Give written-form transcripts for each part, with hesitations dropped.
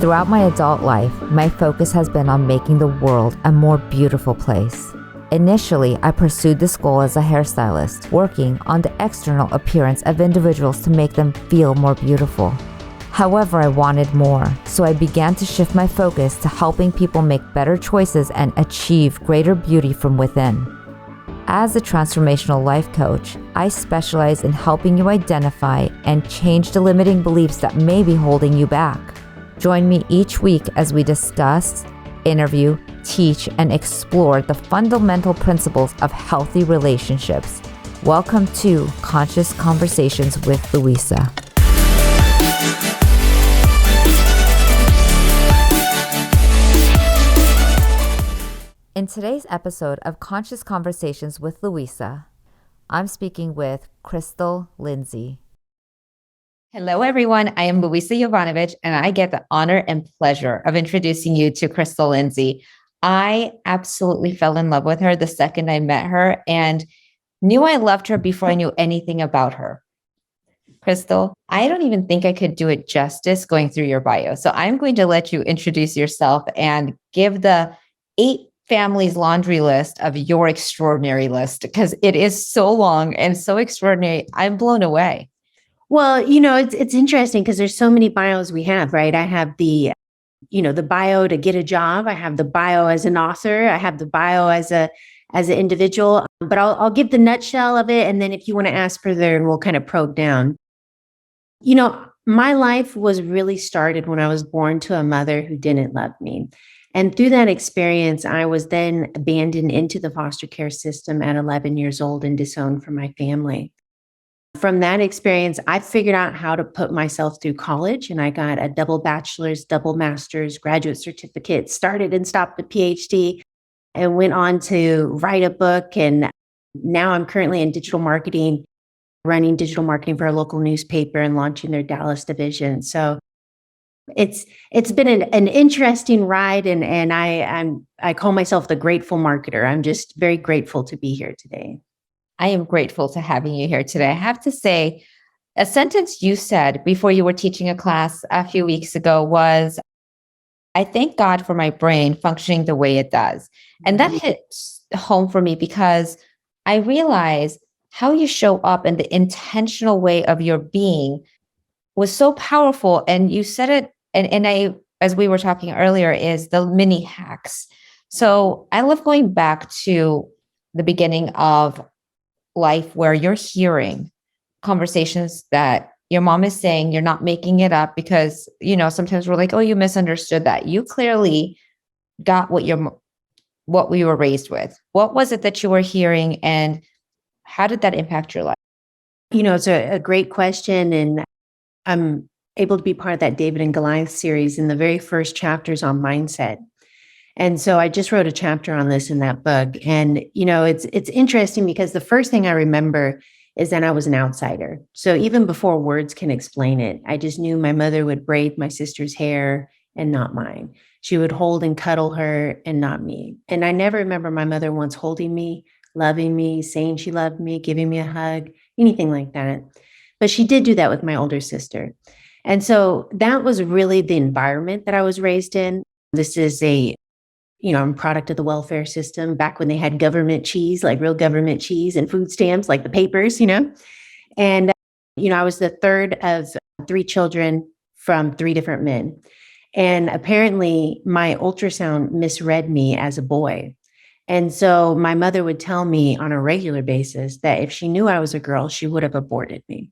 Throughout my adult life, my focus has been on making the world a more beautiful place. Initially, I pursued this goal as a hairstylist, working on the external appearance of individuals to make them feel more beautiful. However, I wanted more, so I began to shift my focus to helping people make better choices and achieve greater beauty from within. As a transformational life coach, I specialize in helping you identify and change the limiting beliefs that may be holding you back. Join me each week as we discuss, interview, teach, and explore the fundamental principles of healthy relationships. Welcome to Conscious Conversations with Louisa. In today's episode of Conscious Conversations with Louisa, I'm speaking with Crystal Lindsey. Hello, everyone. I am Louisa Jovanovic, and I get the honor and pleasure of introducing you to Crystal Lindsey. I absolutely fell in love with her the second I met her and knew I loved her before I knew anything about her. Crystal, I don't even think I could do it justice going through your bio. So I'm going to let you introduce yourself and give the 8 families laundry list of your extraordinary list, because it is so long and so extraordinary. I'm blown away. Well, it's interesting because there's so many bios we have, right? I have the bio to get a job. I have the bio as an author. I have the bio as an individual, but I'll give the nutshell of it. And then if you want to ask further, and we'll kind of probe down. My life was really started when I was born to a mother who didn't love me. And through that experience, I was then abandoned into the foster care system at 11 years old and disowned from my family. From that experience, I figured out how to put myself through college, and I got a double bachelor's, double master's, graduate certificate, started and stopped the PhD, and went on to write a book. And now I'm currently in digital marketing, running digital marketing for a local newspaper and launching their Dallas division. So it's been an interesting ride, and I call myself the grateful marketer. I'm just very grateful to be here today. I am grateful to having you here today. I have to say, a sentence you said before you were teaching a class a few weeks ago was, I thank God for my brain functioning the way it does. And that hit home for me because I realized how you show up and the intentional way of your being was so powerful. And you said it, and I, as we were talking earlier, is the mini hacks. So I love going back to the beginning of life where you're hearing conversations that your mom is saying, you're not making it up, because, sometimes we're like, oh, you misunderstood that. You clearly got what we were raised with. What was it that you were hearing, and how did that impact your life? It's a great question. And I'm able to be part of that David and Goliath series, and the very first chapter is on mindset. And so I just wrote a chapter on this in that book. And, it's interesting because the first thing I remember is that I was an outsider. So even before words can explain it, I just knew my mother would braid my sister's hair and not mine. She would hold and cuddle her and not me. And I never remember my mother once holding me, loving me, saying she loved me, giving me a hug, anything like that. But she did do that with my older sister. And so that was really the environment that I was raised in. This is I'm a product of the welfare system back when they had government cheese, like real government cheese, and food stamps, like the papers, And, I was the third of 3 children from 3 different men. And apparently my ultrasound misread me as a boy. And so my mother would tell me on a regular basis that if she knew I was a girl, she would have aborted me.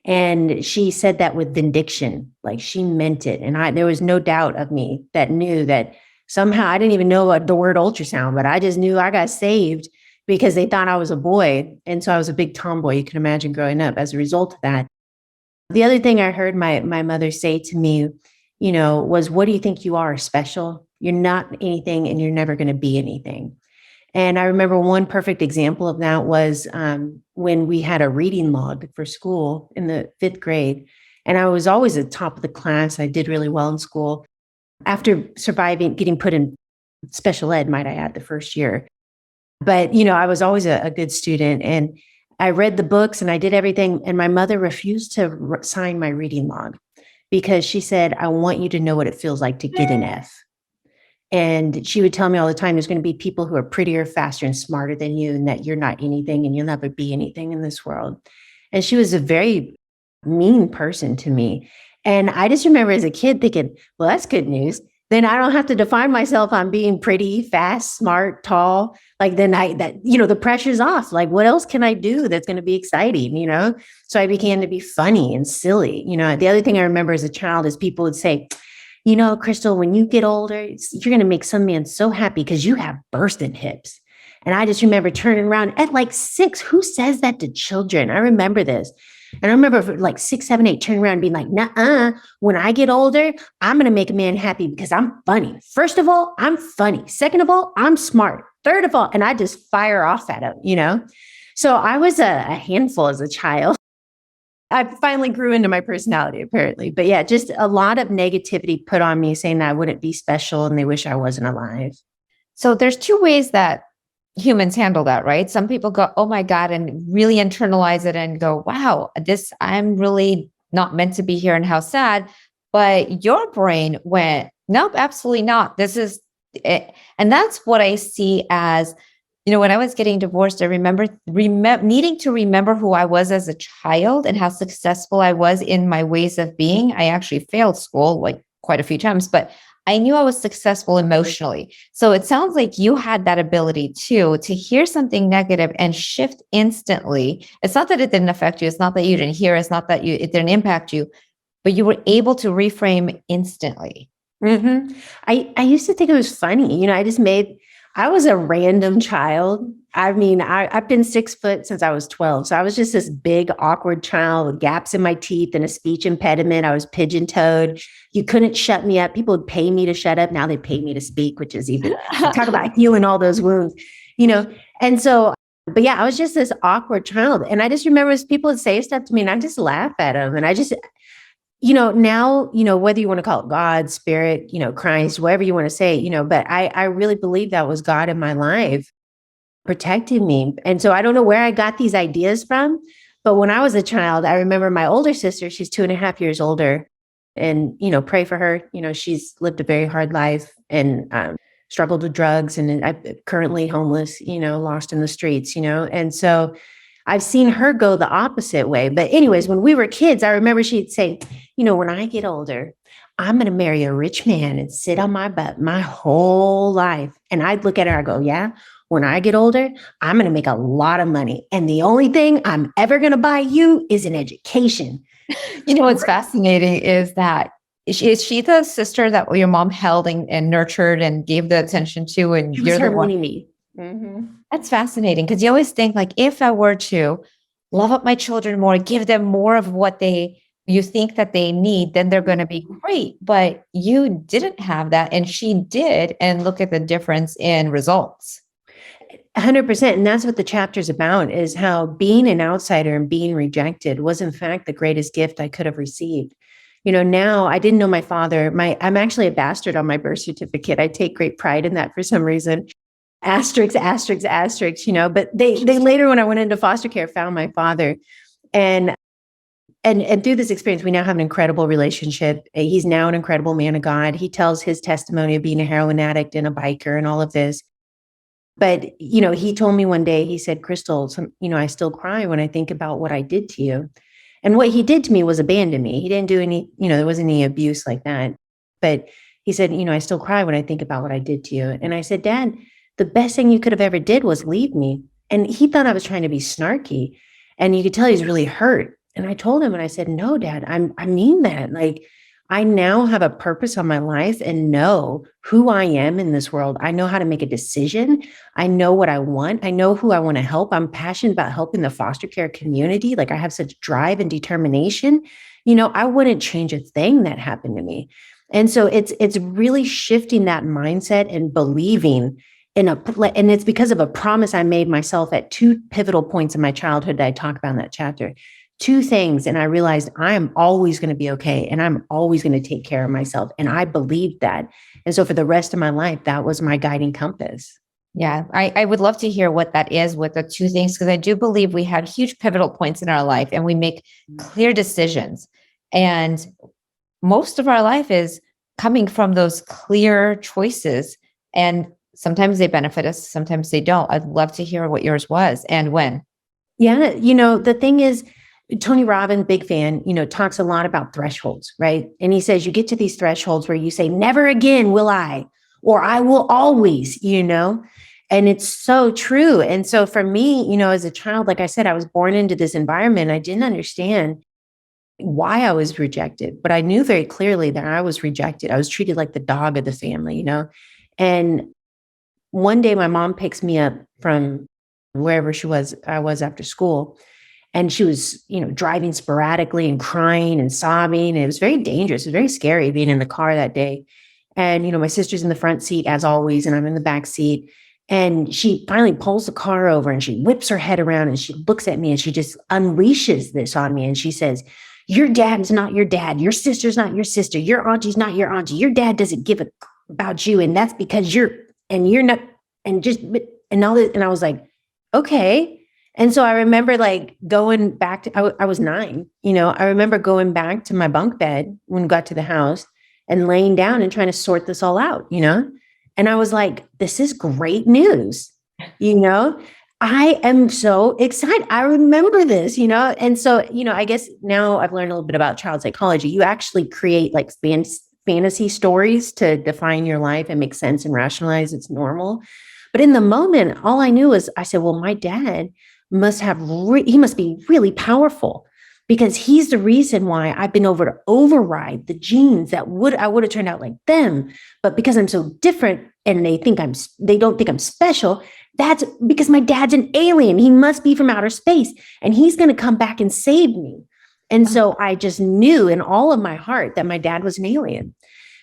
And she said that with vindication, like she meant it. And there was no doubt of me that knew that somehow, I didn't even know what the word ultrasound, but I just knew I got saved because they thought I was a boy. And so I was a big tomboy, you can imagine, growing up as a result of that. The other thing I heard my mother say to me, was, what do you think you are, special? You're not anything, and you're never going to be anything. And I remember one perfect example of that was when we had a reading log for school in the 5th grade. And I was always at the top of the class. I did really well in school. After surviving, getting put in special ed, might I add, the first year. But, I was always a good student, and I read the books and I did everything. And my mother refused to sign my reading log. because she said, I want you to know what it feels like to get an F. And she would tell me all the time, there's going to be people who are prettier, faster, and smarter than you, and that you're not anything and you'll never be anything in this world. And she was a very mean person to me. And I just remember as a kid thinking, well, that's good news. Then I don't have to define myself on being pretty, fast, smart, tall. Like then the pressure's off. Like what else can I do that's going to be exciting, So I began to be funny and silly. The other thing I remember as a child is people would say, Crystal, when you get older, you're going to make some man so happy because you have bursting hips. And I just remember turning around at like 6. Who says that to children? I remember this. And I remember for like 6, 7, 8, turning around and being like, nuh-uh, when I get older, I'm going to make a man happy because I'm funny. First of all, I'm funny. Second of all, I'm smart. Third of all, and I just fire off at him. So I was a handful as a child. I finally grew into my personality, apparently. But yeah, just a lot of negativity put on me saying that I wouldn't be special and they wish I wasn't alive. So there's 2 ways that humans handle that, right? Some people go, oh my God, and really internalize it and go, wow, I'm really not meant to be here and how sad. But your brain went, nope, absolutely not. This is it. And that's what I see as, when I was getting divorced, I remember needing to remember who I was as a child and how successful I was in my ways of being. I actually failed school like quite a few times, but I knew I was successful emotionally. So it sounds like you had that ability too, to hear something negative and shift instantly. It's not that it didn't affect you. It's not that you didn't hear. It's not that it didn't impact you, but you were able to reframe instantly. Mm-hmm. I used to think it was funny. I was a random child. I mean, I've been 6 foot since I was 12. So I was just this big, awkward child with gaps in my teeth and a speech impediment. I was pigeon-toed. You couldn't shut me up. People would pay me to shut up. Now they pay me to speak, which is even talk about healing all those wounds, And so, but yeah, I was just this awkward child. And I just remember as people would say stuff to me and I just laugh at them. And I just, now, whether you want to call it God, spirit, Christ, whatever you want to say, but I really believe that was God in my life protecting me. And so I don't know where I got these ideas from, but when I was a child, I remember my older sister, she's 2.5 years older, and, pray for her. She's lived a very hard life and struggled with drugs and I'm currently homeless, lost in the streets, and so I've seen her go the opposite way. But anyways, when we were kids, I remember she'd say, when I get older, I'm going to marry a rich man and sit on my butt my whole life. And I'd look at her, I go, yeah, when I get older, I'm going to make a lot of money. And the only thing I'm ever going to buy you is an education. What's fascinating is that is she the sister that your mom held and nurtured and gave the attention to? And you're the one. Mm-hmm. That's fascinating because you always think like, if I were to love up my children more, give them more of what you think that they need, then they're going to be great. But you didn't have that and she did. And look at the difference in results. 100%. And that's what the chapter's about, is how being an outsider and being rejected was in fact the greatest gift I could have received. Now I didn't know my father. I'm actually a bastard on my birth certificate. I take great pride in that for some reason. Asterisk, asterisk, asterisk, but they later, when I went into foster care, found my father. And through this experience, we now have an incredible relationship. He's now an incredible man of God. He tells his testimony of being a heroin addict and a biker and all of this. But, he told me one day, he said, Crystal, I still cry when I think about what I did to you. And what he did to me was abandon me. He didn't do any, there wasn't any abuse like that. But he said, I still cry when I think about what I did to you. And I said, Dad, the best thing you could have ever did was leave me. And he thought I was trying to be snarky. And you could tell he's really hurt. And I told him, and I said, no, Dad, I mean that. Like, I now have a purpose on my life and know who I am in this world. I know how to make a decision. I know what I want. I know who I want to help. I'm passionate about helping the foster care community. Like, I have such drive and determination. I wouldn't change a thing that happened to me. And so it's really shifting that mindset and believing and it's because of a promise I made myself at 2 pivotal points in my childhood that I talk about in that chapter. 2 things. And I realized I am always going to be okay. And I'm always going to take care of myself. And I believed that. And so for the rest of my life, that was my guiding compass. Yeah. I would love to hear what that is with the 2 things, because I do believe we had huge pivotal points in our life and we make clear decisions. And most of our life is coming from those clear choices. And sometimes they benefit us, sometimes they don't. I'd love to hear what yours was and when. Yeah. The thing is, Tony Robbins, big fan, talks a lot about thresholds, right? And he says you get to these thresholds where you say, never again will I, or I will always, and it's so true. And so for me, as a child, like I said, I was born into this environment. I didn't understand why I was rejected, but I knew very clearly that I was rejected. I was treated like the dog of the family, and one day my mom picks me up from wherever I was after school. And she was, driving sporadically and crying and sobbing. And it was very dangerous. It was very scary being in the car that day. And, my sister's in the front seat as always, and I'm in the back seat. And she finally pulls the car over and she whips her head around and she looks at me and she just unleashes this on me. And she says, your dad is not your dad. Your sister's not your sister. Your auntie's not your auntie. Your dad doesn't give a about you. And that's because you're not, and all this. And I was like, okay. And so I remember like going back to, I was 9, I remember going back to my bunk bed when we got to the house and laying down and trying to sort this all out, and I was like, this is great news. I am so excited. I remember this, and so, I guess now I've learned a little bit about child psychology. You actually create like fantasy stories to define your life and make sense and rationalize it's normal. But in the moment, all I knew was I said, well, my dad he must be really powerful because he's the reason why I've been able to override the genes that I would have turned out like them. But because I'm so different and they don't think I'm special, that's because my dad's an alien. He must be from outer space and he's going to come back and save me. And so I just knew in all of my heart that my dad was an alien.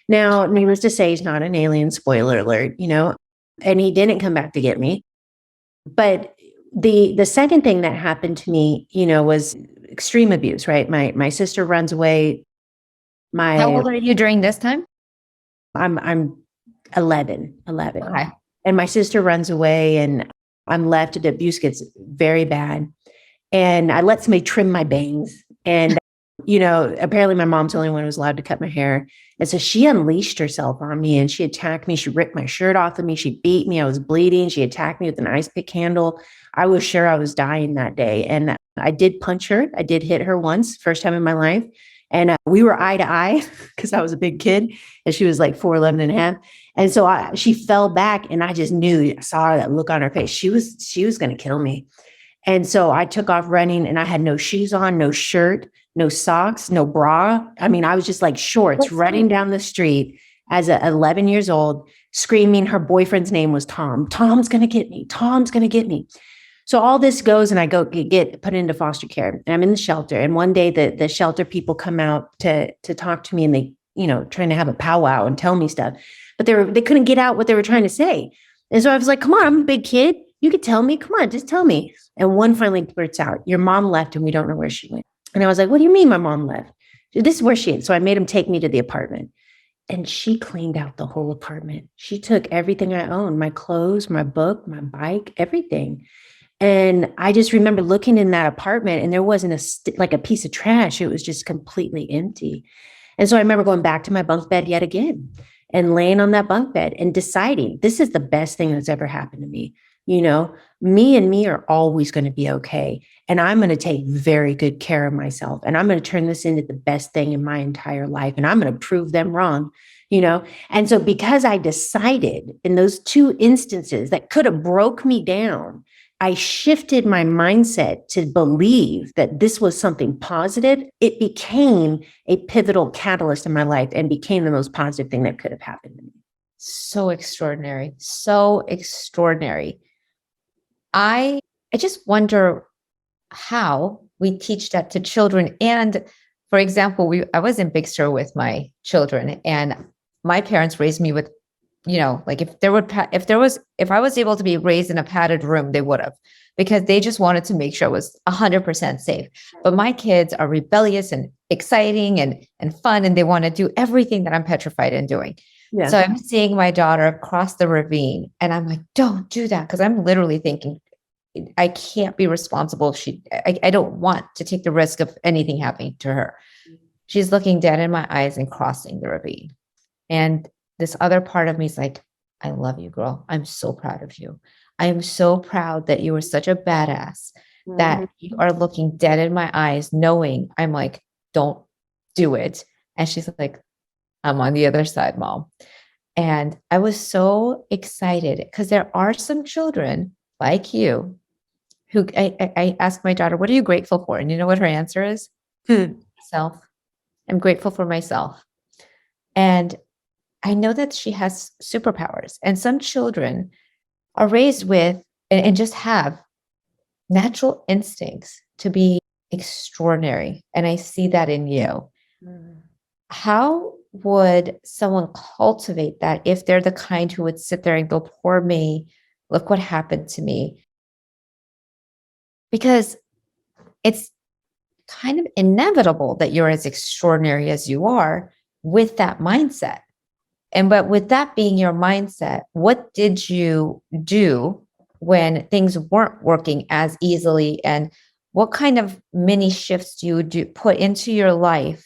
Now, needless to say, he's not an alien, spoiler alert, and he didn't come back to get me. But the second thing that happened to me, was extreme abuse, right? My sister runs away. How old are you during this time? I'm 11. Okay. And my sister runs away and I'm left. The abuse gets very bad. And I let somebody trim my bangs. And, apparently my mom's the only one who was allowed to cut my hair. And so she unleashed herself on me and she attacked me. She ripped my shirt off of me. She beat me. I was bleeding. She attacked me with an ice pick handle. I was sure I was dying that day. And I did punch her. I did hit her once, first time in my life. And we were eye to eye because I was a big kid and she was like 4'11" and a half. And so she fell back and I just knew, I saw that look on her face. She was going to kill me. And so I took off running and I had no shoes on, no shirt, no socks, no bra. I mean, I was just like shorts running down the street as 11 years old, screaming her boyfriend's name was Tom. Tom's going to get me. Tom's going to get me. So all this goes and I go get put into foster care and I'm in the shelter. And one day the shelter people come out to talk to me and they, trying to have a powwow and tell me stuff, but they couldn't get out what they were trying to say. And so I was like, come on, I'm a big kid. You could tell me, come on, just tell me. And one finally blurts out, your mom left and we don't know where she went. And I was like, what do you mean my mom left? This is where she is. So I made him take me to the apartment and she cleaned out the whole apartment. She took everything I owned, my clothes, my book, my bike, everything. And I just remember looking in that apartment and there wasn't like a piece of trash. It was just completely empty. And so I remember going back to my bunk bed yet again and laying on that bunk bed and deciding this is the best thing that's ever happened to me. Me and me are always going to be okay. And I'm going to take very good care of myself. And I'm going to turn this into the best thing in my entire life. And I'm going to prove them wrong, And so because I decided in those 2 instances that could have broke me down, I shifted my mindset to believe that this was something positive. It became a pivotal catalyst in my life and became the most positive thing that could have happened to me. So extraordinary. So extraordinary. I just wonder how we teach that to children. And for example, I was in Big Sur with my children and my parents raised me with, like if I was able to be raised in a padded room, they would have, because they just wanted to make sure it was 100% safe. But my kids are rebellious and exciting and fun, and they want to do everything that I'm petrified in doing. Yeah. So I'm seeing my daughter cross the ravine and I'm like, don't do that. Cause I'm literally thinking I can't be responsible. I don't want to take the risk of anything happening to her. She's looking dead in my eyes and crossing the ravine. And this other part of me is like, I love you, girl. I'm so proud of you. I am so proud that you were such a badass that you are looking dead in my eyes, knowing I'm like, don't do it. And she's like, I'm on the other side, Mom. And I was so excited because there are some children like you who I asked my daughter, what are you grateful for? And you know what her answer is? Self. I'm grateful for myself. And I know that she has superpowers. And some children are raised with and just have natural instincts to be extraordinary. And I see that in you. How would someone cultivate that if they're the kind who would sit there and go, poor me, look what happened to me? Because it's kind of inevitable that you're as extraordinary as you are with that mindset. But with that being your mindset, what did you do when things weren't working as easily? And what kind of mini shifts do you put into your life?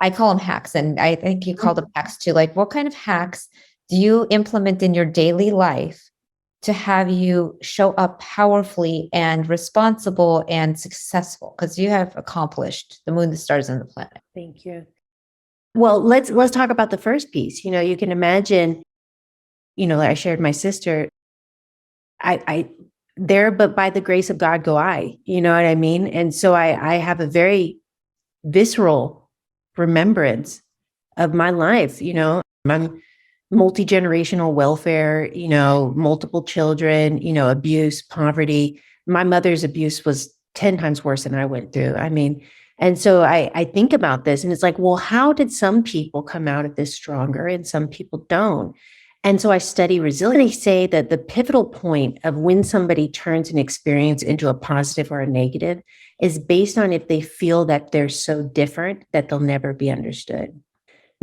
I call them hacks, and I think you call them hacks too. Like, what kind of hacks do you implement in your daily life to have you show up powerfully and responsible and successful? Because you have accomplished the moon, the stars, and the planet. Thank you. Well, let's talk about the first piece. You can imagine, like I shared my sister, I there, but by the grace of God go I, you know what I mean? And so I have a very visceral remembrance of my life. I'm multi-generational welfare, multiple children, abuse, poverty. My mother's abuse was 10 times worse than I went through. And so I think about this and it's like, well, how did some people come out of this stronger and some people don't? And so I study resilience. They say that the pivotal point of when somebody turns an experience into a positive or a negative is based on if they feel that they're so different that they'll never be understood.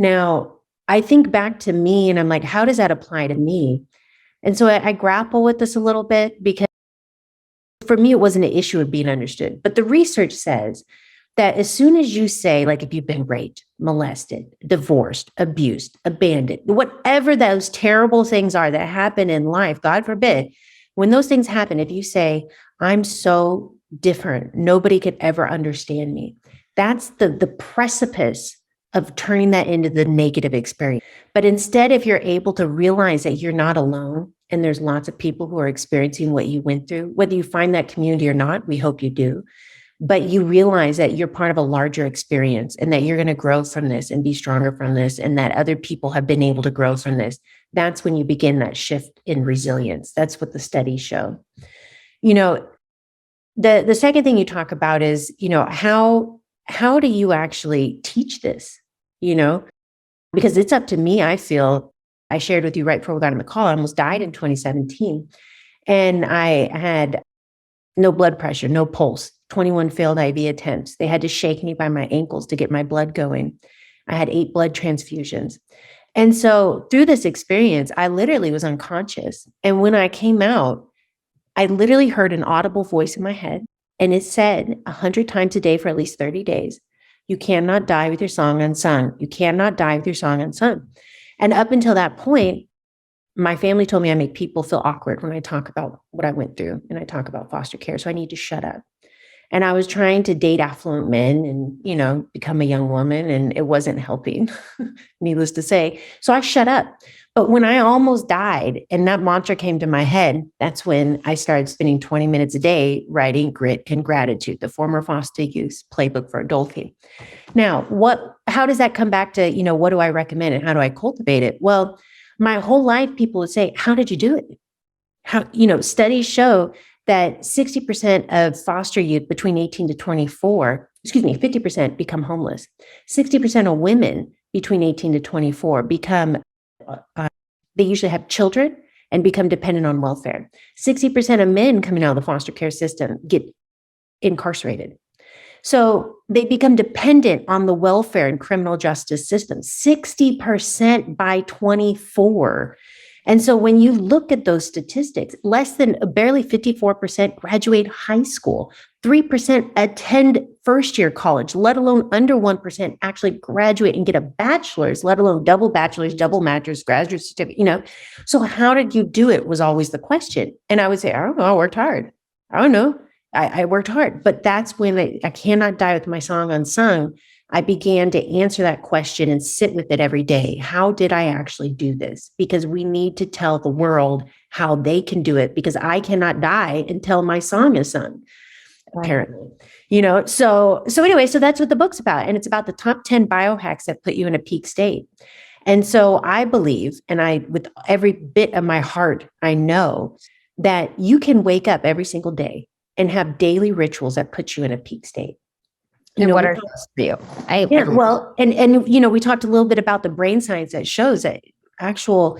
Now, I think back to me and I'm like, how does that apply to me? And so I grapple with this a little bit because for me, it wasn't an issue of being understood. But the research says that as soon as you say, like if you've been raped, molested, divorced, abused, abandoned, whatever those terrible things are that happen in life, God forbid, when those things happen, if you say, I'm so different, nobody could ever understand me, that's the precipice of turning that into the negative experience. But instead, if you're able to realize that you're not alone, and there's lots of people who are experiencing what you went through, whether you find that community or not, we hope you do, but you realize that you're part of a larger experience and that you're going to grow from this and be stronger from this, and that other people have been able to grow from this. That's when you begin that shift in resilience. That's what the studies show. The second thing you talk about is, how do you actually teach this? Because it's up to me. I feel I shared with you right before we got on the call, I almost died in 2017. And I had no blood pressure, no pulse, 21 failed IV attempts. They had to shake me by my ankles to get my blood going. I had 8 blood transfusions. And so through this experience, I literally was unconscious. And when I came out, I literally heard an audible voice in my head. And it said 100 times a day for at least 30 days, you cannot die with your song unsung. You cannot die with your song unsung. And up until that point, my family told me I make people feel awkward when I talk about what I went through and I talk about foster care. So I need to shut up. And I was trying to date affluent men and, become a young woman, and it wasn't helping, needless to say. So I shut up. But when I almost died and that mantra came to my head, that's when I started spending 20 minutes a day writing Grit and Gratitude, the former foster youth playbook for adulting. Now, how does that come back to, what do I recommend and how do I cultivate it? Well, my whole life, people would say, how did you do it? Studies show that 60% of foster youth between 18 to 24, 50% become homeless. 60% of women between 18 to 24 become, they usually have children and become dependent on welfare. 60% of men coming out of the foster care system get incarcerated. So they become dependent on the welfare and criminal justice system, 60% by 24. And so when you look at those statistics, less than barely 54% graduate high school, 3% attend first year college, let alone under 1% actually graduate and get a bachelor's, let alone double bachelor's, double master's, graduate certificate, So how did you do it was always the question. And I would say, I don't know, I worked hard. I don't know. I worked hard. But that's when I cannot die with my song unsung. I began to answer that question and sit with it every day. How did I actually do this? Because we need to tell the world how they can do it, because I cannot die until my song is sung, apparently. So anyway, so that's what the book's about. And it's about the top 10 biohacks that put you in a peak state. And so I believe, and with every bit of my heart, I know that you can wake up every single day and have daily rituals that put you in a peak state. And what are those for you? We talked a little bit about the brain science that shows that actual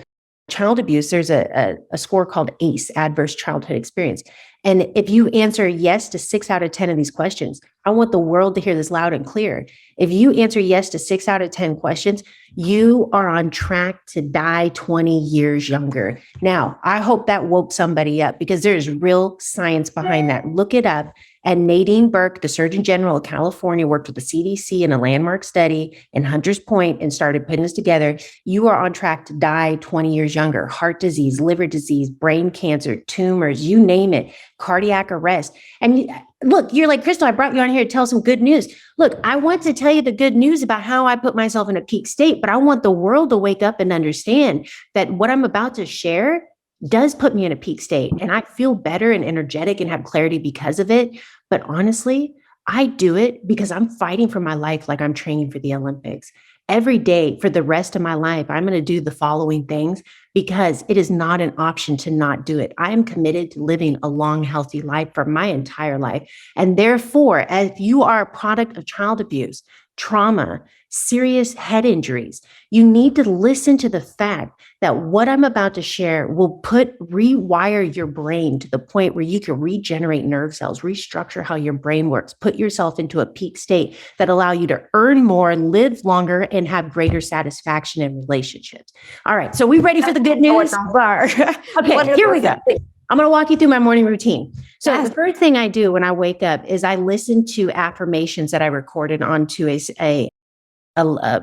child abuse, there's a score called ACE, Adverse Childhood Experience. And if you answer yes to 6 out of 10 of these questions, I want the world to hear this loud and clear. If you answer yes to 6 out of 10 questions, you are on track to die 20 years younger. Now, I hope that woke somebody up, because there's real science behind that. Look it up. And Nadine Burke, the Surgeon General of California, worked with the CDC in a landmark study in Hunters Point and started putting this together. You are on track to die 20 years younger. Heart disease, liver disease, brain cancer, tumors, you name it, cardiac arrest. And look, you're like, Crystal, I brought you on here to tell some good news. Look, I want to tell you the good news about how I put myself in a peak state, but I want the world to wake up and understand that what I'm about to share does put me in a peak state, and I feel better and energetic and have clarity because of it. But honestly, I do it because I'm fighting for my life like I'm training for the Olympics. Every day for the rest of my life, I'm going to do the following things because it is not an option to not do it. I am committed to living a long, healthy life for my entire life. And therefore, if you are a product of child abuse, trauma, serious head injuries, you need to listen to the fact that what I'm about to share will rewire your brain to the point where you can regenerate nerve cells, restructure how your brain works, put yourself into a peak state that allow you to earn more, live longer, and have greater satisfaction in relationships. All right, so we ready for the good news? Okay, here we go. I'm going to walk you through my morning routine. So the first thing I do when I wake up is I listen to affirmations that I recorded onto a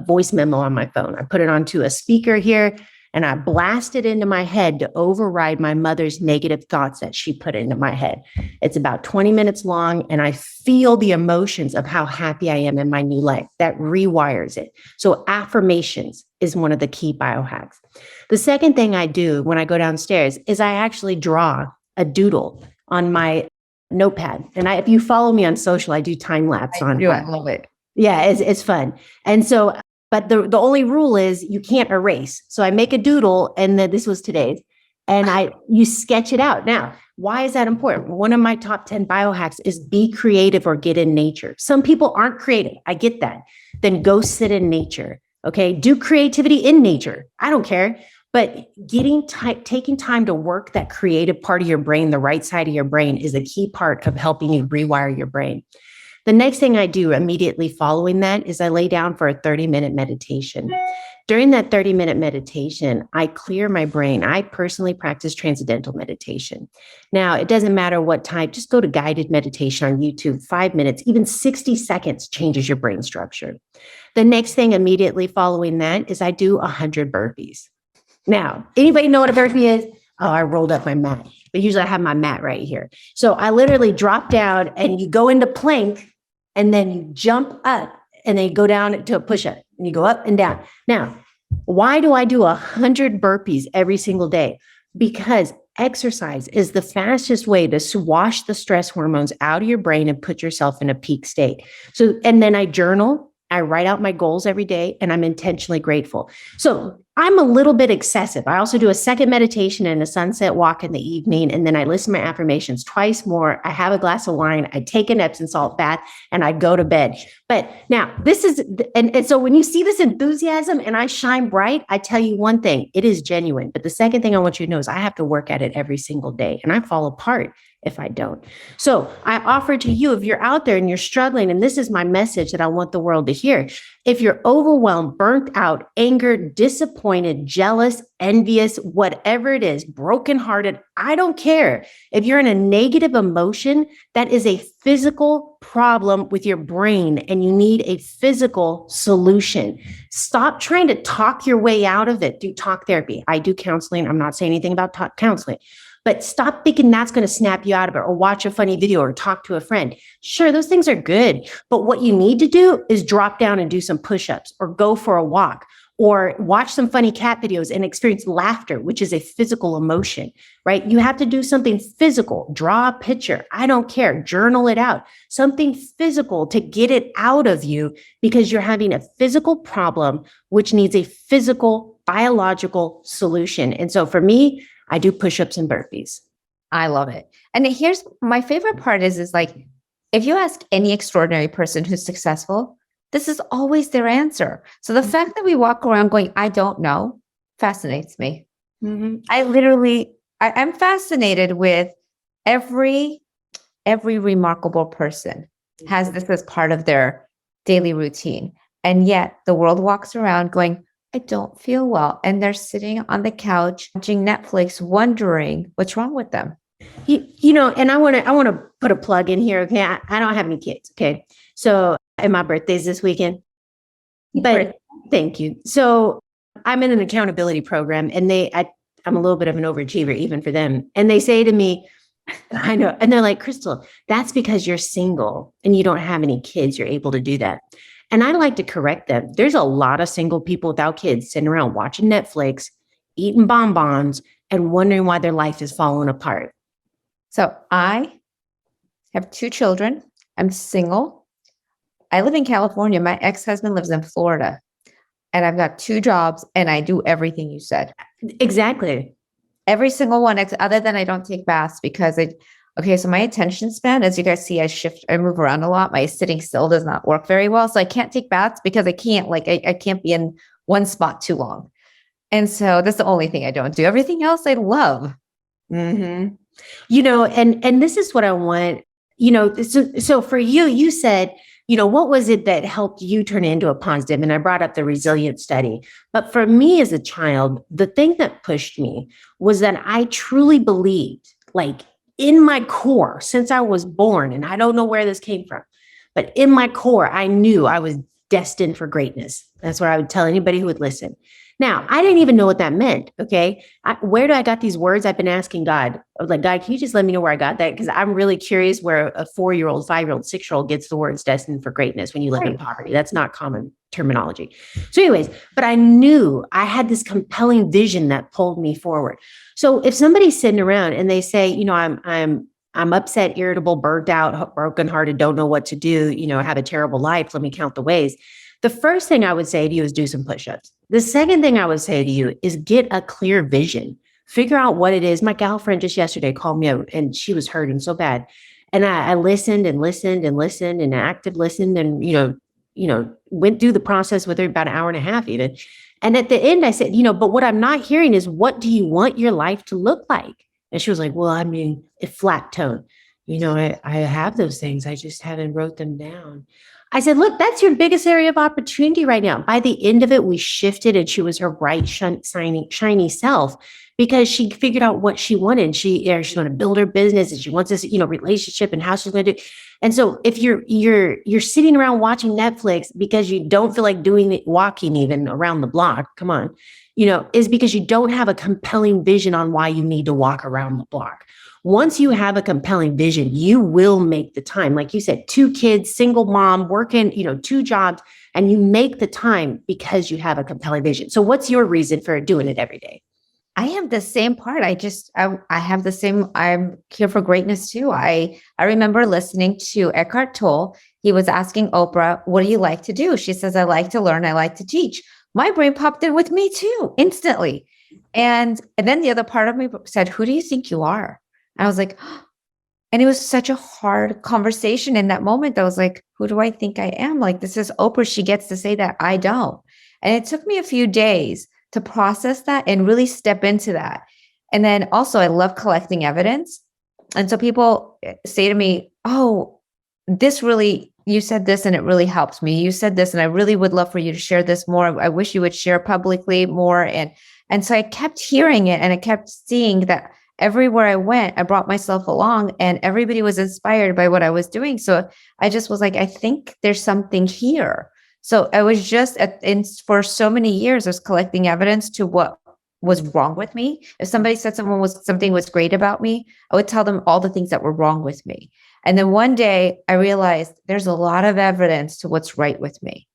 voice memo on my phone. I put it onto a speaker here and I blast it into my head to override my mother's negative thoughts that she put into my head. It's about 20 minutes long and I feel the emotions of how happy I am in my new life. That rewires it. So affirmations is one of the key biohacks. The second thing I do when I go downstairs is I actually draw a doodle on my notepad. And if you follow me on social, I do time lapse on. I love it. Yeah, it's fun. And so, but the only rule is you can't erase. So I make a doodle, and then this was today's, and you sketch it out. Now, why is that important? One of my top 10 biohacks is be creative or get in nature. Some people aren't creative. I get that. Then go sit in nature. Okay. Do creativity in nature. I don't care. But taking time to work that creative part of your brain, the right side of your brain, is a key part of helping you rewire your brain. The next thing I do immediately following that is I lay down for a 30-minute meditation. During that 30-minute meditation, I clear my brain. I personally practice transcendental meditation. Now, it doesn't matter what type, just go to guided meditation on YouTube, 5 minutes, even 60 seconds changes your brain structure. The next thing immediately following that is I do 100 burpees. Now, anybody know what a burpee is? Oh, I rolled up my mat, but usually I have my mat right here. So I literally drop down and you go into plank and then you jump up and then you go down to a push-up and you go up and down. Now, why do I do 100 burpees every single day? Because exercise is the fastest way to swash the stress hormones out of your brain and put yourself in a peak state. So, and then I journal. I write out my goals every day and I'm intentionally grateful. So I'm a little bit excessive. I also do a second meditation and a sunset walk in the evening. And then I listen to my affirmations twice more. I have a glass of wine. I take an Epsom salt bath and I go to bed. But now this is, and so when you see this enthusiasm and I shine bright, I tell you one thing, it is genuine. But the second thing I want you to know is I have to work at it every single day and I fall apart if I don't. So I offer to you, if you're out there and you're struggling, and this is my message that I want the world to hear. If you're overwhelmed, burnt out, angered, disappointed, jealous, envious, whatever it is, brokenhearted, I don't care. If you're in a negative emotion, that is a physical problem with your brain and you need a physical solution. Stop trying to talk your way out of it. Do talk therapy. I do counseling. I'm not saying anything about counseling. But stop thinking that's going to snap you out of it, or watch a funny video or talk to a friend. Sure, those things are good. But what you need to do is drop down and do some push-ups or go for a walk or watch some funny cat videos and experience laughter, which is a physical emotion, right? You have to do something physical. Draw a picture. I don't care. Journal it out. Something physical to get it out of you because you're having a physical problem, which needs a physical, biological solution. And so for me, I do push-ups and burpees. I love it. And here's my favorite part is like, if you ask any extraordinary person who's successful, this is always their answer. So the fact that we walk around going, I don't know, fascinates me. I'm fascinated with every remarkable person has this as part of their daily routine. And yet the world walks around going, I don't feel well. And they're sitting on the couch watching Netflix, wondering what's wrong with them. You know, and I want to put a plug in here. Okay. I don't have any kids. Okay. So, and my birthday's this weekend, but thank you. So I'm in an accountability program and I'm a little bit of an overachiever even for them. And they say to me, I know. And they're like, Crystal, that's because you're single and you don't have any kids. You're able to do that. And I like to correct them. There's a lot of single people without kids sitting around watching Netflix, eating bonbons, and wondering why their life is falling apart. So I have 2 children. I'm single. I live in California. My ex-husband lives in Florida. And I've got 2 jobs and I do everything you said. Exactly. Every single one, other than I don't take baths because so my attention span, as you guys see, I move around a lot. My sitting still does not work very well. So I can't take baths because I can't be in one spot too long. And so that's the only thing I don't do. Everything else I love. Mm-hmm. You know, and this is what I want, you know, so for you, you said, you know, what was it that helped you turn into a positive? And I brought up the resilience study. But for me as a child, the thing that pushed me was that I truly believed, like, in my core, since I was born, and I don't know where this came from, but in my core, I knew I was destined for greatness. That's what I would tell anybody who would listen. Now, I didn't even know what that meant. Okay. Where do I got these words? I've been asking God. I was like, God, can you just let me know where I got that? Because I'm really curious where a 4-year-old, 5-year-old, 6-year-old gets the words destined for greatness when you live in poverty. That's not common terminology. So anyways, but I knew I had this compelling vision that pulled me forward. So if somebody's sitting around and they say, you know, I'm upset, irritable, burnt out, brokenhearted, don't know what to do, you know, have a terrible life. Let me count the ways. The first thing I would say to you is do some push-ups. The second thing I would say to you is get a clear vision. Figure out what it is. My girlfriend just yesterday called me out and she was hurting so bad. And I listened and listened and listened and active listened and, you know, went through the process with her about an hour and a half even. And at the end I said, you know, but what I'm not hearing is, what do you want your life to look like? And she was like, well, I mean, a flat tone. You know, I have those things. I just haven't wrote them down. I said, look, that's your biggest area of opportunity right now. By the end of it, we shifted and she was her bright, shiny self because she figured out what she wanted. She wanted to build her business and she wants this, you know, relationship and how she's going to do. And so if you're sitting around watching Netflix because you don't feel like walking even around the block, come on, you know, is because you don't have a compelling vision on why you need to walk around the block. Once you have a compelling vision, you will make the time. Like you said, 2 kids, single mom, working, you know, 2 jobs, and you make the time because you have a compelling vision. So what's your reason for doing it every day? I have the same part. I have the same, I'm here for greatness too. I remember listening to Eckhart Tolle. He was asking Oprah, what do you like to do? She says, I like to learn. I like to teach. My brain popped in with me too, instantly. And then the other part of me said, who do you think you are? I was like, and it was such a hard conversation in that moment. I was like, who do I think I am? Like, this is Oprah. She gets to say that. I don't. And it took me a few days to process that and really step into that. And then also I love collecting evidence. And so people say to me, oh, you said this and it really helps me. You said this and I really would love for you to share this more. I wish you would share publicly more. And so I kept hearing it and I kept seeing that everywhere I went, I brought myself along and everybody was inspired by what I was doing. So I just was like, I think there's something here. So I was just for so many years, I was collecting evidence to what was wrong with me. If somebody said something was great about me, I would tell them all the things that were wrong with me. And then one day I realized there's a lot of evidence to what's right with me.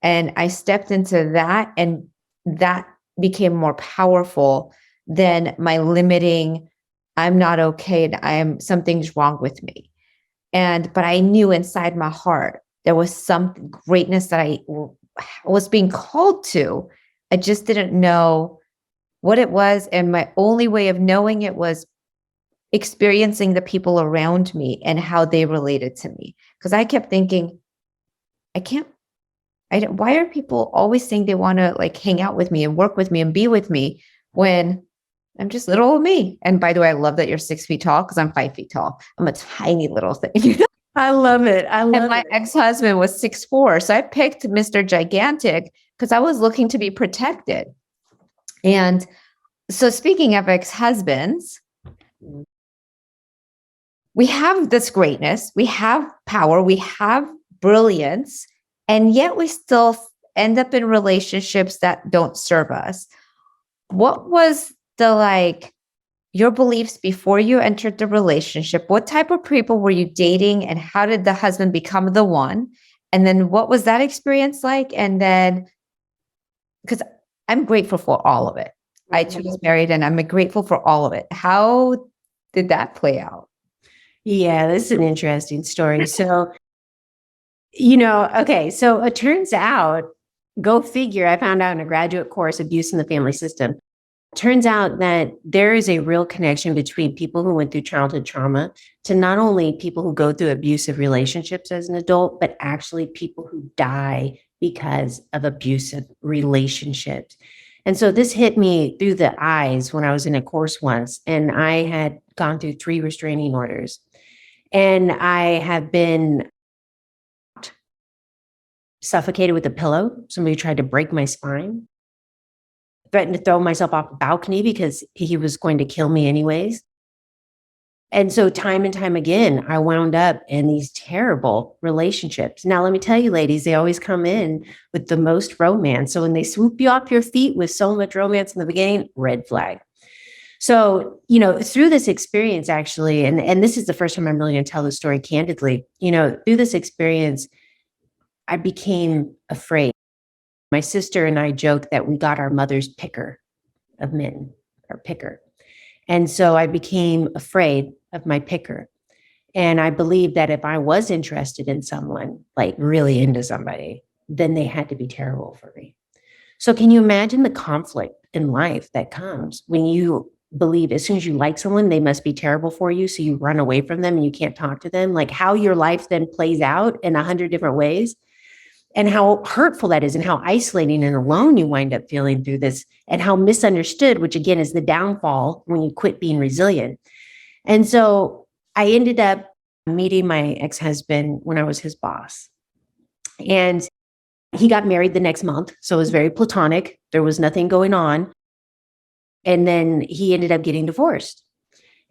And I stepped into that, and that became more powerful than my limiting, I'm not okay, and something's wrong with me. But I knew inside my heart there was some greatness that I was being called to. I just didn't know what it was. And my only way of knowing it was experiencing the people around me and how they related to me. Because I kept thinking, why are people always saying they want to like hang out with me and work with me and be with me when I'm just little old me? And by the way, I love that you're 6 feet tall because I'm 5 feet tall. I'm a tiny little thing. I love it. And my ex-husband was 6'4". So I picked Mr. Gigantic because I was looking to be protected. And so speaking of ex-husbands, we have this greatness, we have power, we have brilliance, and yet we still end up in relationships that don't serve us. What was your beliefs before you entered the relationship? What type of people were you dating, and how did the husband become the one? And then what was that experience like? And then, because I'm grateful for all of it. I too was married and I'm grateful for all of it. How did that play out? Yeah, this is an interesting story. So, okay. So it turns out, go figure, I found out in a graduate course, Abuse in the Family System. Turns out that there is a real connection between people who went through childhood trauma to not only people who go through abusive relationships as an adult, but actually people who die because of abusive relationships. And so this hit me through the eyes when I was in a course once, and I had gone through 3 restraining orders. And I have been suffocated with a pillow. Somebody tried to break my spine, threatened to throw myself off a balcony because he was going to kill me anyways. And so time and time again, I wound up in these terrible relationships. Now, let me tell you, ladies, they always come in with the most romance. So when they swoop you off your feet with so much romance in the beginning, red flag. So, through this experience, actually, and this is the first time I'm really going to tell the story candidly, through this experience, I became afraid. My sister and I joked that we got our mother's picker of men, our picker. And so I became afraid of my picker. And I believed that if I was interested in someone, like really into somebody, then they had to be terrible for me. So can you imagine the conflict in life that comes when you believe as soon as you like someone, they must be terrible for you. So you run away from them and you can't talk to them, like how your life then plays out in 100 different ways and how hurtful that is and how isolating and alone you wind up feeling through this and how misunderstood, which again is the downfall when you quit being resilient. And so I ended up meeting my ex-husband when I was his boss, and he got married the next month. So it was very platonic. There was nothing going on. And then he ended up getting divorced.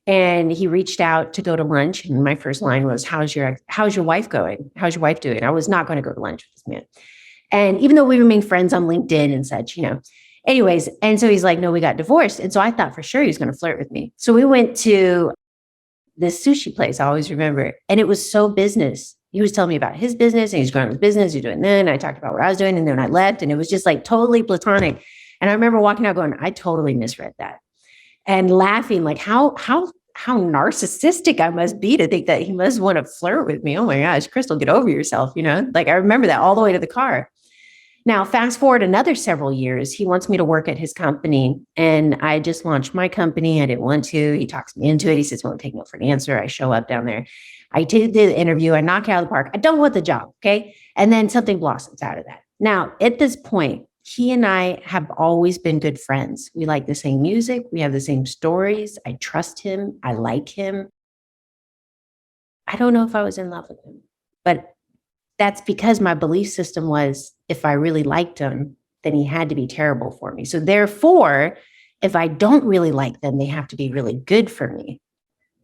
And he reached out to go to lunch. And my first line was, how's your wife going? How's your wife doing? I was not going to go to lunch with this man. And even though we remained friends on LinkedIn and such, anyways. And so he's like, no, we got divorced. And so I thought for sure he was going to flirt with me. So we went to this sushi place. I always remember it. And it was so business. He was telling me about his business and he's going his business. He's doing that. And I talked about what I was doing. And then I left and it was just like totally platonic. And I remember walking out going, I totally misread that and laughing like how narcissistic I must be to think that he must want to flirt with me. Oh my gosh, Crystal, get over yourself. Like I remember that all the way to the car. Now, fast forward another several years, he wants me to work at his company. And I just launched my company. I didn't want to. He talks me into it. He says, well, I'm taking up for an answer. I show up down there. I did the interview. I knock it out of the park. I don't want the job. Okay. And then something blossoms out of that. Now, at this point, he and I have always been good friends. We like the same music. We have the same stories. I trust him. I like him. I don't know if I was in love with him, but that's because my belief system was if I really liked him, then he had to be terrible for me. So therefore, if I don't really like them, they have to be really good for me,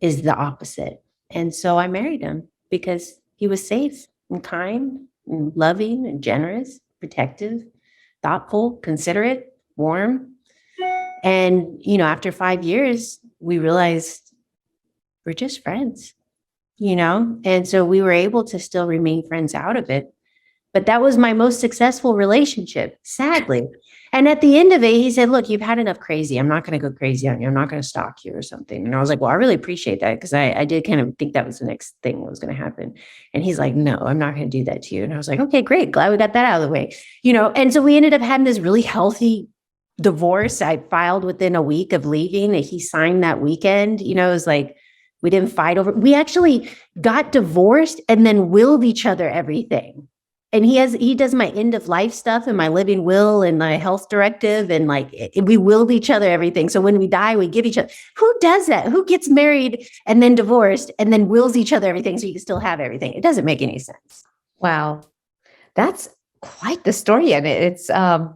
is the opposite. And so I married him because he was safe and kind and loving and generous, protective, thoughtful, considerate, warm. And, after 5 years, we realized we're just friends, And so we were able to still remain friends out of it. But that was my most successful relationship, sadly. And at the end of it, he said, look, you've had enough crazy. I'm not going to go crazy on you. I'm not going to stalk you or something. And I was like, well, I really appreciate that because I did kind of think that was the next thing that was going to happen. And he's like, no, I'm not going to do that to you. And I was like, okay, great. Glad we got that out of the way. And so we ended up having this really healthy divorce. I filed within a week of leaving. He signed that weekend. It was like, we didn't fight over. We actually got divorced and then willed each other everything. And he does my end of life stuff and my living will and my health directive. And we willed each other everything. So when we die, we give each other. Who does that? Who gets married and then divorced and then wills each other everything so you can still have everything? It doesn't make any sense. Wow. That's quite the story. And it's, I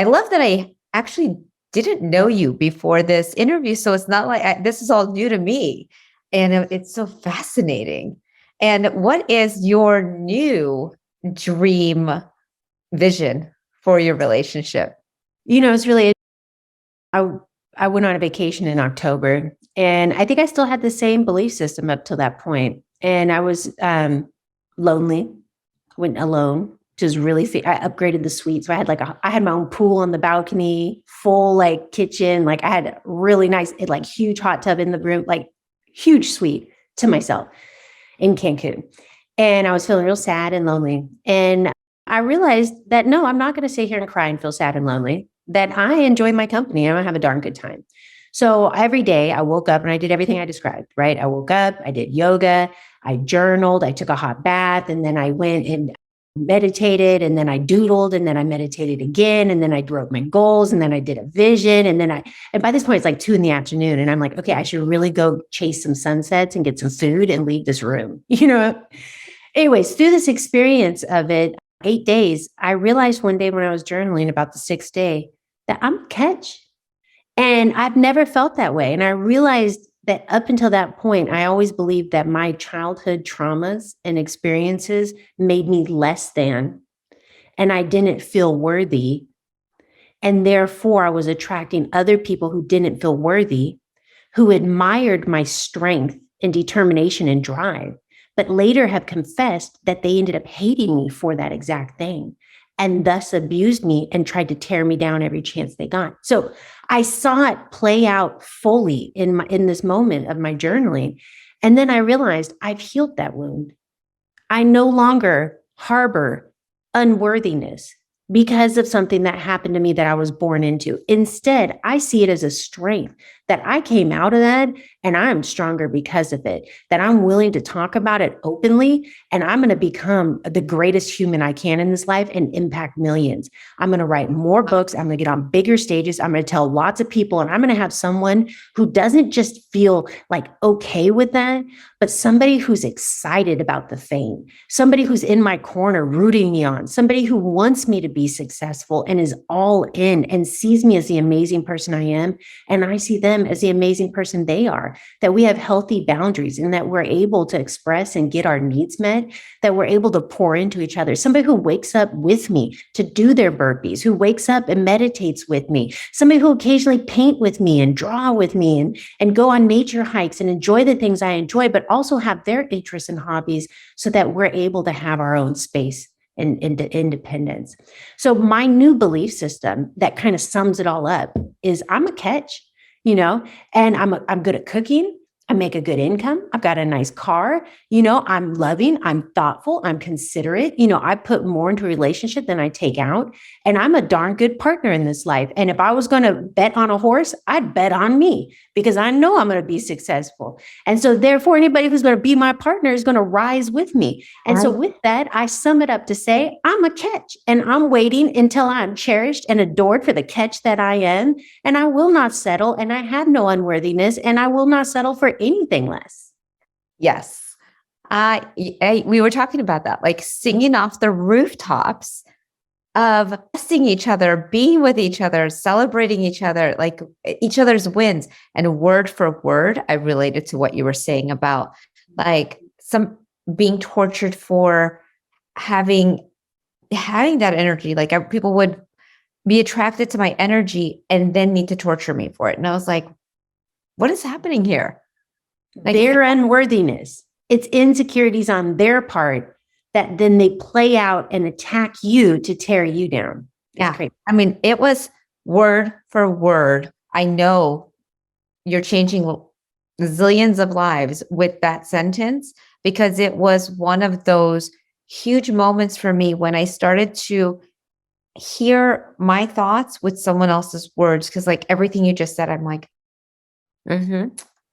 love that I actually didn't know you before this interview. So it's not like this is all new to me. And it's so fascinating. And what is your new dream vision for your relationship? It's really, I went on a vacation in October and I think I still had the same belief system up till that point. And I was lonely, went alone, which is really, I upgraded the suite. So I had I had my own pool on the balcony, full kitchen. I had a really nice, huge hot tub in the room, huge suite to myself in Cancun. And I was feeling real sad and lonely. And I realized that, no, I'm not going to sit here and cry and feel sad and lonely, that I enjoy my company and I have a darn good time. So every day I woke up and I did everything I described, right? I woke up, I did yoga, I journaled, I took a hot bath, and then I went and meditated, and then I doodled, and then I meditated again, and then I wrote my goals, and then I did a vision, and by this point it's 2 PM, and I'm like, okay, I should really go chase some sunsets and get some food and leave this room, Anyways, through this experience of it, 8 days, I realized one day when I was journaling about the 6th day that I'm a catch. And I've never felt that way. And I realized that up until that point, I always believed that my childhood traumas and experiences made me less than, and I didn't feel worthy. And therefore, I was attracting other people who didn't feel worthy, who admired my strength and determination and drive, but later have confessed that they ended up hating me for that exact thing and thus abused me and tried to tear me down every chance they got. So I saw it play out fully in this moment of my journaling. And then I realized I've healed that wound. I no longer harbor unworthiness because of something that happened to me that I was born into. Instead, I see it as a strength that I came out of that and I'm stronger because of it, that I'm willing to talk about it openly, and I'm going to become the greatest human I can in this life and impact millions. I'm going to write more books. I'm going to get on bigger stages. I'm going to tell lots of people, and I'm going to have someone who doesn't just feel okay with that, but somebody who's excited about the fame, somebody who's in my corner rooting me on, somebody who wants me to be successful and is all in and sees me as the amazing person I am. And I see them as the amazing person they are, that we have healthy boundaries and that we're able to express and get our needs met, that we're able to pour into each other. Somebody who wakes up with me to do their burpees, who wakes up and meditates with me, somebody who occasionally paint with me and draw with me and go on nature hikes and enjoy the things I enjoy, but also have their interests and hobbies so that we're able to have our own space and independence. So my new belief system that kind of sums it all up is I'm a catch. And I'm good at cooking. I make a good income. I've got a nice car. I'm loving, I'm thoughtful, I'm considerate. I put more into a relationship than I take out. And I'm a darn good partner in this life. And if I was going to bet on a horse, I'd bet on me because I know I'm going to be successful. And so therefore, anybody who's going to be my partner is going to rise with me. And so with that, I sum it up to say, I'm a catch, and I'm waiting until I'm cherished and adored for the catch that I am. And I will not settle, and I have no unworthiness, and I will not settle for anything less. Yes. We were talking about that, like singing off the rooftops of blessing each other, being with each other, celebrating each other, like each other's wins. And word for word, I related to what you were saying about like some being tortured for having that energy. Like people would be attracted to my energy and then need to torture me for it. And I was like, what is happening here? Like, their unworthiness, it's insecurities on their part that then they play out and attack you to tear you down. Yeah. I mean, it was word for word. I know you're changing zillions of lives with that sentence, because it was one of those huge moments for me when I started to hear my thoughts with someone else's words. Cause like everything you just said, I'm like,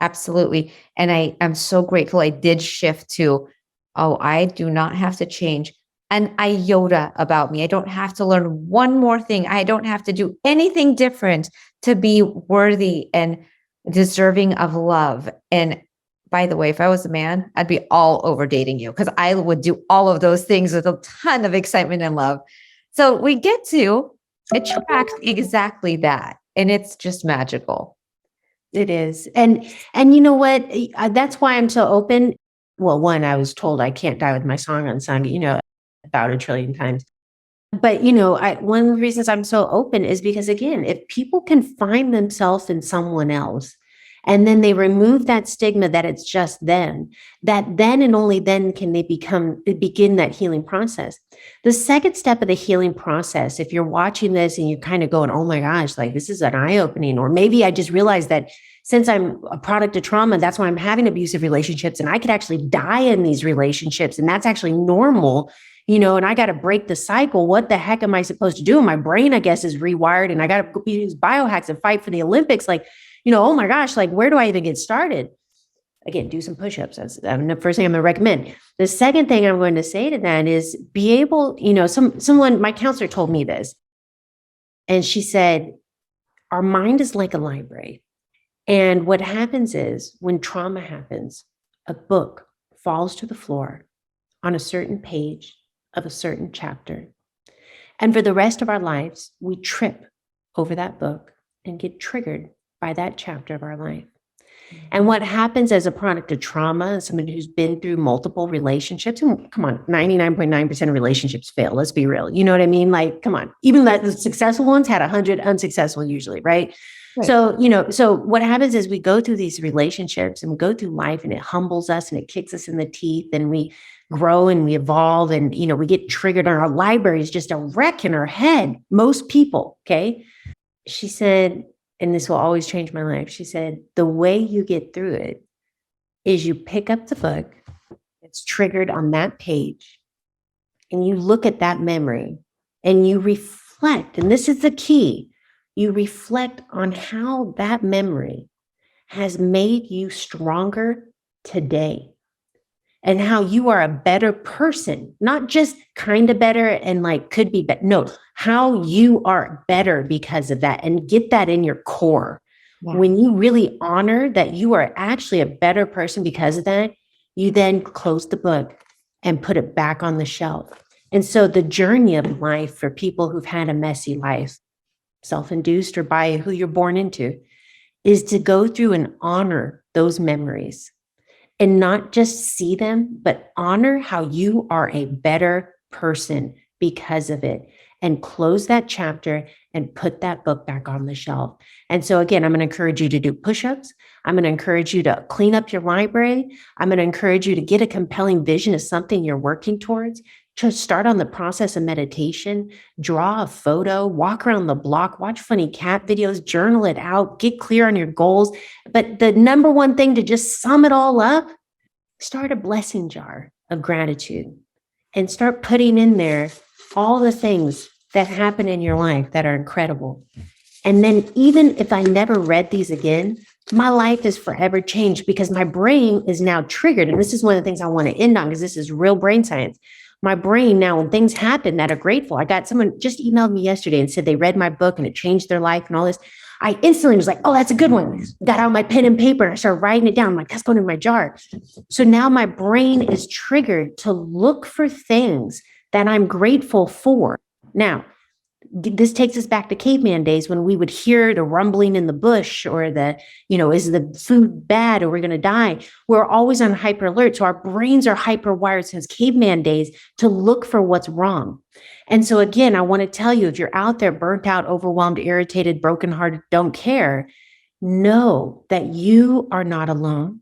absolutely. And I am so grateful I did shift to, oh, I do not have to change an iota about me. I don't have to learn one more thing. I don't have to do anything different to be worthy and deserving of love. And by the way, if I was a man, I'd be all over dating you, because I would do all of those things with a ton of excitement and love. So we get to attract exactly that. And it's just magical. It is. And you know what? That's why I'm so open. Well, one, I was told I can't die with my song unsung, about a trillion times. But, one of the reasons I'm so open is because, again, if people can find themselves in someone else, and then they remove that stigma that it's just them, that then and only then can they begin that healing process. The second step of the healing process, if you're watching this and you're kind of going, oh my gosh, like this is an eye-opening, or maybe I just realized that since I'm a product of trauma, that's why I'm having abusive relationships, and I could actually die in these relationships, and that's actually normal, and I got to break the cycle. What the heck am I supposed to do? My brain, I guess, is rewired, and I got to use biohacks and fight for the Olympics. Like, oh my gosh, like where do I even get started? Again, do some push-ups. That's the first thing I'm going to recommend. The second thing I'm going to say to that is be able, someone, my counselor told me this, and she said, our mind is like a library. And what happens is when trauma happens, a book falls to the floor on a certain page of a certain chapter. And for the rest of our lives, we trip over that book and get triggered by that chapter of our life. And what happens as a product of trauma, somebody who's been through multiple relationships, and come on, 99.9% of relationships fail. Let's be real. You know what I mean? Like, come on, even the successful ones had 100 unsuccessful usually, right? Right. So what happens is we go through these relationships and we go through life, and it humbles us and it kicks us in the teeth, and we grow and we evolve, and, we get triggered, and our library is just a wreck in our head. Most people. Okay. She said, and this will always change my life. She said, the way you get through it is you pick up the book, it's triggered on that page, and you look at that memory and you reflect. And this is the key. You reflect on how that memory has made you stronger today, and how you are a better person, not just kind of better and like could be better. No, how you are better because of that, and get that in your core. Yeah. When you really honor that you are actually a better person because of that, you then close the book and put it back on the shelf. And so the journey of life for people who've had a messy life, self-induced or by who you're born into, is to go through and honor those memories, and not just see them, but honor how you are a better person because of it, and close that chapter and put that book back on the shelf. And so again, I'm going to encourage you to do push-ups. I'm going to encourage you to clean up your library. I'm going to encourage you to get a compelling vision of something you're working towards. Just start on the process of meditation, draw a photo, walk around the block, watch funny cat videos, journal it out, get clear on your goals. But the number one thing, to just sum it all up, start a blessing jar of gratitude and start putting in there all the things that happen in your life that are incredible. And then even if I never read these again, my life is forever changed, because my brain is now triggered. And this is one of the things I want to end on, because this is real brain science. My brain now, when things happen that are grateful, I got someone just emailed me yesterday and said they read my book and it changed their life and all this. I instantly was like, oh, that's a good one. Got out my pen and paper. I started writing it down. I'm like, that's going in my jar. So now my brain is triggered to look for things that I'm grateful for. Now, this takes us back to caveman days when we would hear the rumbling in the bush or is the food bad or we're going to die? We're always on hyper alert. So our brains are hyper wired since caveman days to look for what's wrong. And so again, I want to tell you, if you're out there burnt out, overwhelmed, irritated, brokenhearted, don't care, know that you are not alone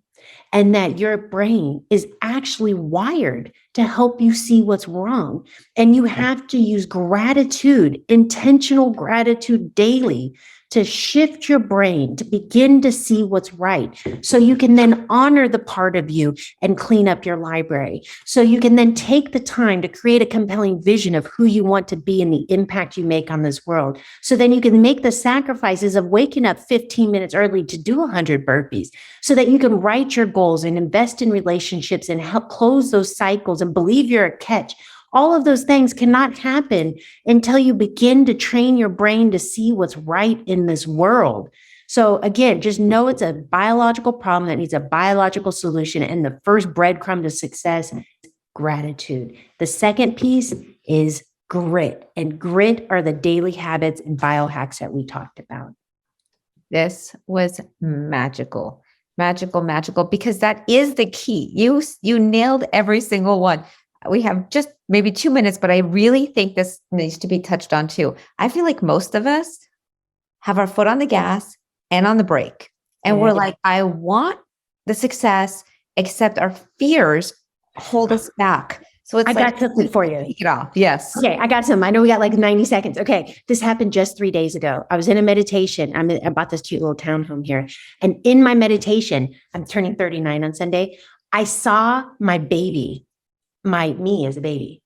and that your brain is actually wired to help you see what's wrong. And you have to use gratitude, intentional gratitude daily to shift your brain to begin to see what's right. So you can then honor the part of you and clean up your library. So you can then take the time to create a compelling vision of who you want to be and the impact you make on this world. So then you can make the sacrifices of waking up 15 minutes early to do 100 burpees so that you can write your goals and invest in relationships and help close those cycles and believe you're a catch. All of those things cannot happen until you begin to train your brain to see what's right in this world. So again, just know it's a biological problem that needs a biological solution. And the first breadcrumb to success is gratitude. The second piece is grit. And grit are the daily habits and biohacks that we talked about. This was magical, because that is the key. You nailed every single one. We have just maybe 2 minutes, but I really think this needs to be touched on too. I feel like most of us have our foot on the gas and on the brake. And we're like, I want the success, except our fears hold us back. So it's got something for you. Take it off. Yes. Okay, I got some. I know we got like 90 seconds. Okay, this happened just 3 days ago. I was in a meditation. I bought this cute little townhome here. And in my meditation, I'm turning 39 on Sunday. I saw my baby. Me as a baby.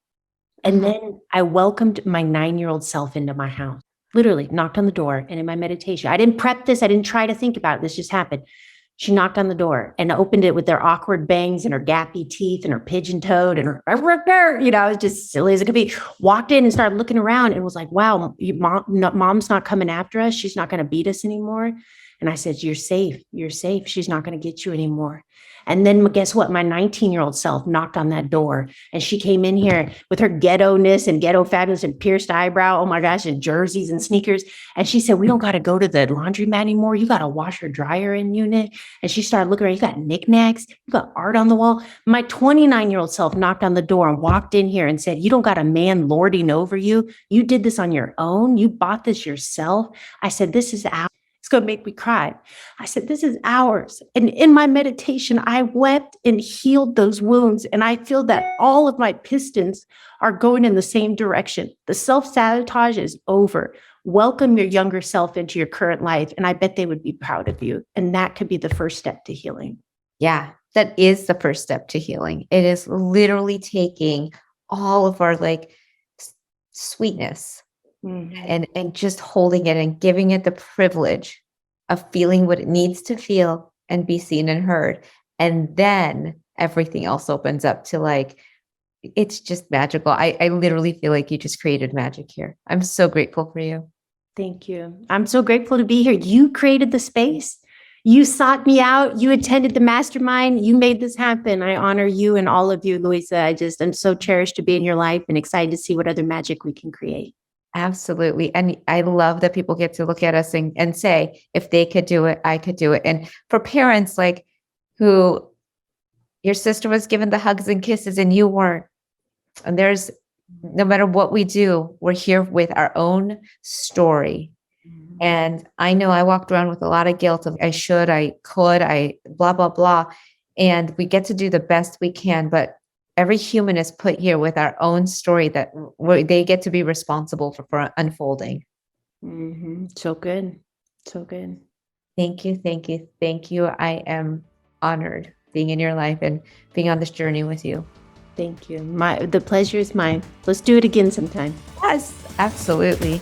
And then I welcomed my 9-year-old self into my house, literally knocked on the door. And in my meditation, I didn't prep this. I didn't try to think about it. This just happened. She knocked on the door and opened it with their awkward bangs and her gappy teeth and her pigeon toed and her, it was just silly as it could be. Walked in and started looking around and was like, wow, mom's not coming after us. She's not going to beat us anymore. And I said, you're safe. You're safe. She's not going to get you anymore. And then guess what? My 19-year-old self knocked on that door and she came in here with her ghetto-ness and ghetto fabulous and pierced eyebrow. Oh my gosh, and jerseys and sneakers. And she said, we don't got to go to the laundromat anymore. You got a washer dryer in unit. And she started looking around. You got knickknacks. You got art on the wall. My 29-year-old self knocked on the door and walked in here and said, you don't got a man lording over you. You did this on your own. You bought this yourself. I said, this is ours. It's going to make me cry. I said, this is ours. And in my meditation, I wept and healed those wounds. And I feel that all of my pistons are going in the same direction. The self-sabotage is over. Welcome your younger self into your current life. And I bet they would be proud of you. And that could be the first step to healing. Yeah, that is the first step to healing. It is literally taking all of our sweetness, and just holding it and giving it the privilege of feeling what it needs to feel and be seen and heard. And then everything else opens up to it's just magical. I literally feel like you just created magic here. I'm so grateful for you. Thank you. I'm so grateful to be here. You created the space. You sought me out. You attended the mastermind. You made this happen. I honor you and all of you, Louisa. I'm so cherished to be in your life and excited to see what other magic we can create. Absolutely. And I love that people get to look at us and say, if they could do it, I could do it. And for parents who your sister was given the hugs and kisses and you weren't, and no matter what we do, we're here with our own story. And I know I walked around with a lot of guilt of I should, I could, I blah, blah, blah. And we get to do the best we can, but every human is put here with our own story that they get to be responsible for unfolding. Mm-hmm. So good. So good. Thank you. Thank you. Thank you. I am honored being in your life and being on this journey with you. Thank you. The pleasure is mine. Let's do it again sometime. Yes, absolutely.